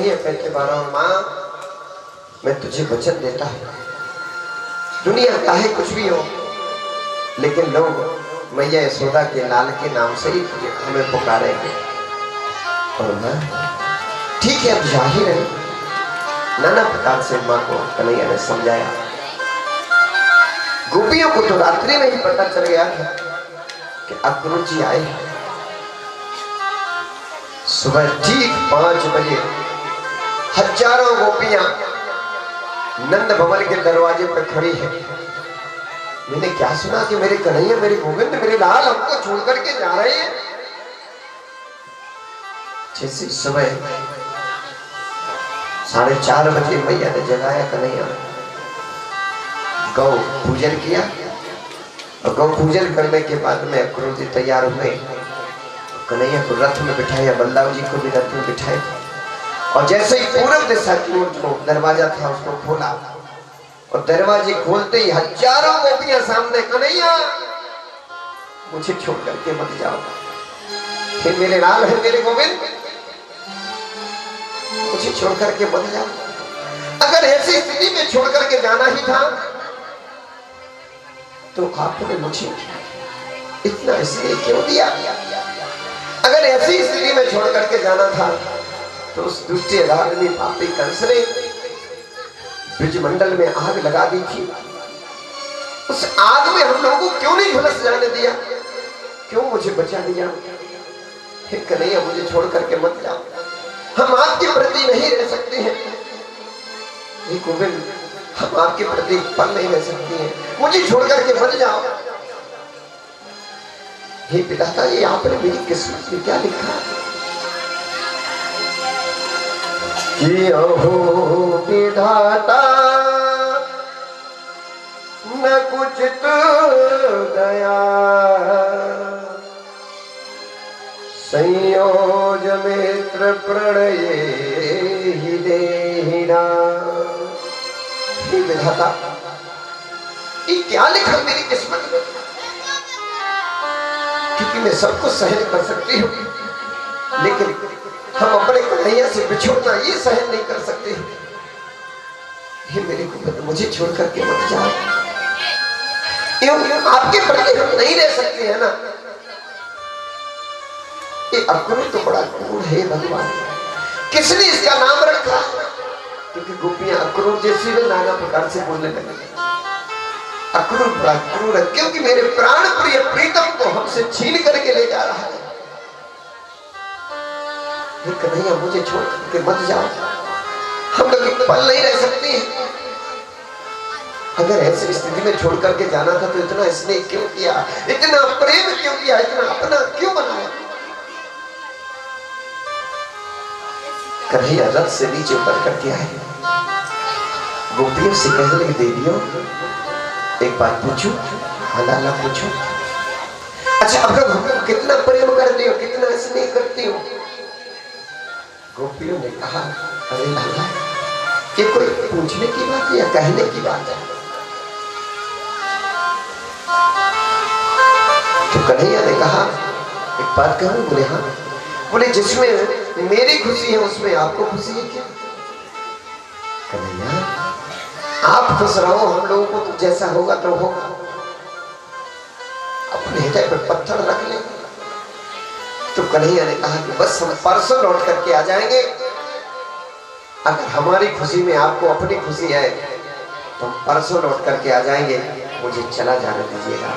कन्हैया कहते बारह माँ मैं तुझे वचन देता हूँ, दुनिया चाहे कुछ भी हो, लेकिन लोग मैया यशोदा के लाल के नाम से ही हमें पुकारेंगे। और माँ ठीक है, अब जाहिर है। नाना प्रकार से माँ को कन्हैया ने समझाया। गोपियों को तो रात्रि में ही पता चल गया था कि अक्रूर जी आए हैं। सुबह ठीक 5 बजे हजारों गोपियां नंद भवन के दरवाजे पर खड़ी है। मैंने क्या सुना कि मेरे कन्हैया, मेरे गोविंद, मेरे लाल हमको छोड़ करके जा रहे हैं। जैसे सुबह 4:30 बजे मैया ने जगाया कन्हैया, गौ पूजन किया और गौ पूजन करने के बाद में अक्रूर जी तैयार हुए। कन्हैया को रथ में बिठाया, बलदाव जी को भी रथ में बिठाया और जैसे ही पूर्व दिशा की ओर जो दरवाजा था उसको खोला और दरवाजे खोलते ही हजारों गोपियां सामने। कन्हैया मुझे छोड़ करके मत जाओ, फिर मेरे लाल है, मेरे गोविंद, मुझे छोड़ करके मत जाओ। अगर ऐसी स्थिति में छोड़ करके जाना ही था तो आपने मुझे इतना इसलिए क्यों दिया? अगर ऐसी स्थिति में छोड़ करके जाना था तो उस दुष्ट रागनी पापी कंस ने ब्रजमंडल में आग लगा दी थी। उस आग में हम लोगों को क्यों नहीं झुलस जाने दिया? क्यों मुझे बचा दिया? हे कन्हैया मुझे छोड़ करके मत जाओ, हम आपके प्रति नहीं रह सकते हैं। हे गोविंद हम आपके प्रति पल नहीं रह सकते हैं, मुझे छोड़ करके मत जाओ। हे पिता, ये आपने मेरी किस्मत में क्या लिखा कि अहो विधाता न कुछ तो दया, संयोज मित्र प्रणय ही देहिना। हे विधाता, ये क्या लिखा मेरी किस्मत में? क्योंकि मैं सब कुछ सहन कर सकती हूँ, लेकिन हम अपने कन्हैया से बिछोड़ना ये सहन नहीं कर सकते। हे मेरे गोविंद मुझे छोड़ करके मत जाओ। आपके प्रति हम नहीं रह सकते हैं ना। ये अक्रूर तो बड़ा क्रूर है भगवान। किसने इसका नाम रखा? क्योंकि गोपियां अक्रूर जैसी में नाना प्रकार से बोलने लगे। अक्रूर बड़ा क्रूर है क्योंकि मेरे प्राण प्रिय प्रीतम को हमसे छीन करके ले जा रहा है। कन्हैया मुझे छोड़ के मत जाओ, हम लोग पल नहीं रह सकते हैं। अगर ऐसी स्थिति में छोड़ करके जाना था तो इतना स्नेह क्यों किया, इतना प्रेम क्यों किया, इतना अपना क्यों बनाया? कन्हैया रथ से नीचे उतर करके आए। गोपियों से कहने लगे, देवियों एक बात पूछूं? लाला पूछूं? अच्छा अब लोग हमको कितना प्रेम करते हो, कितना स्नेह करते हो? गोपियों ने कहा, अरे लाला ये कोई पूछने की बात है या कहने की बात है? तो कन्हैया ने कहा, एक बात कहूं? बोले हाँ। बोले जिसमें मेरी खुशी है उसमें आपको खुशी है क्या? कन्हैया आप खुश रहो, हम लोगों को तो जैसा होगा तो होगा। अपने हृदय पर पत्थर रख ले। तो कन्हैया ने कहा कि बस हम परसों लौट करके आ जाएंगे। अगर हमारी खुशी में आपको अपनी खुशी है तो हम परसों लौट करके आ जाएंगे, मुझे चला जाने दीजिएगा।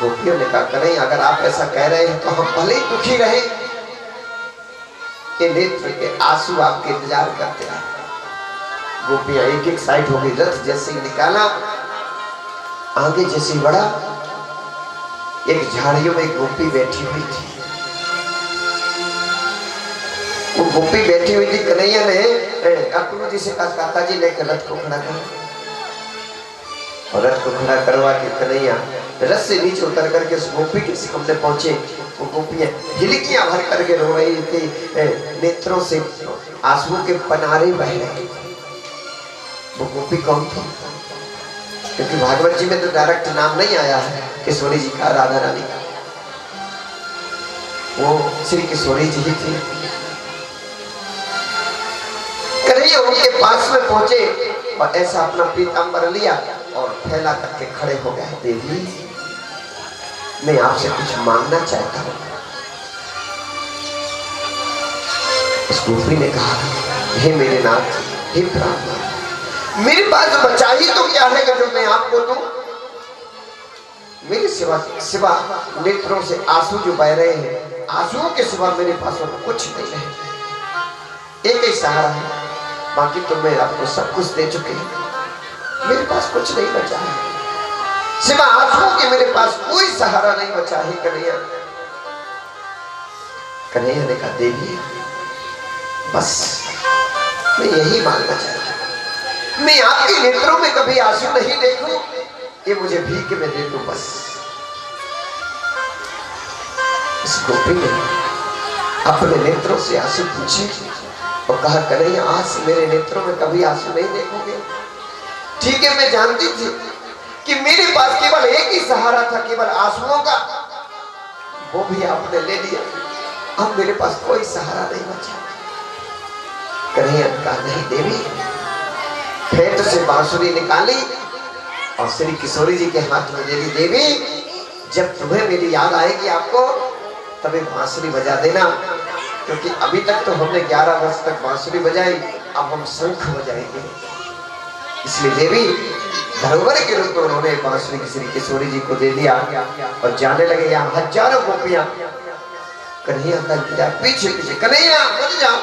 गोपियों ने कहा, कन्हैया अगर आप ऐसा कह रहे हैं तो हम भले ही दुखी रहे, ये नेत्र के आंसू आपके इंतजार करते हैं। गोपियां एक एक साइड हो गई। रथ जैसे ही निकाला, आगे जैसे बढ़ा, एक झाड़ियों में एक गोपी बैठी हुई थी। वो गोपी बैठी हुई थी। कन्हैया ने अक्रूर जी से कहा, काका जी लेकर रथ को खड़ा करो। और रथ को खड़ा करवा के कन्हैया रथ से नीचे उतर करके उस गोपी के सामने पहुंचे। वो गोपियां हिलकियां भर करके रो रही थी, नेत्रों से आंसुओं के पनारे बह रहे। वो गोपी कौन थी? क्योंकि भागवत जी में तो डायरेक्ट नाम नहीं आया है किशोरी जी का, राधा रानी का। वो श्री किशोरी जी ही थी। में पहुंचे और ऐसा अपना पीताम्बर लिया और फैला करके खड़े हो गए। देवी, मैं आपसे कुछ मांगना चाहता हूं। उस गोपी ने कहा, हे मेरे नाथ, हे प्राण, मेरे पास बचा ही तो क्या है जो मैं आपको दूं? मेरे सिवा नेत्रों से आंसू जो बह रहे हैं, आंसुओं के सिवा मेरे पास और कुछ नहीं है। एक ही सहारा है, बाकी तो मैं आपको सब कुछ दे चुके हैं। मेरे पास कुछ नहीं बचा है, सिवा आंसुओं के मेरे पास कोई सहारा नहीं बचा है। कन्हैया कन्हैया ने कहा, देवी बस मैं यही मांगना चाहता हूं, मैं आपके नेत्रों में कभी आंसू नहीं देखूं, ये मुझे भीख में दे दो बस। इस गोपी ने अपने नेत्रों से आंसू पूछे और कहा, कन्हैया आज से मेरे नेत्रों में कभी आंसू नहीं देखोगे। ठीक है, मैं जानती थी कि मेरे पास केवल एक ही सहारा था, केवल आंसुओं का, वो भी आपने ले लिया। अब मेरे पास कोई सहारा नहीं बचा। कन्हैया ने कहा, नहीं देवी, फेंट से बांसुरी निकाली और श्री किशोरी जी के हाथ में दे दी। देवी, जब तुम्हें मेरी याद आएगी आपको, तभी बांसुरी बजा देना, क्योंकि अभी तक तो हमने 11 वर्ष तक बांसुरी बजाई, अब हम शंख बजाएंगे। इसलिए देवी धरोहर के रूप में उन्होंने बांसुरी श्री किशोरी जी को दे दिया और जाने लगे। यहाँ हजारों गोपियां कन्हैया का इंतजार, पीछे पीछे, कन्हैया मत जाओ।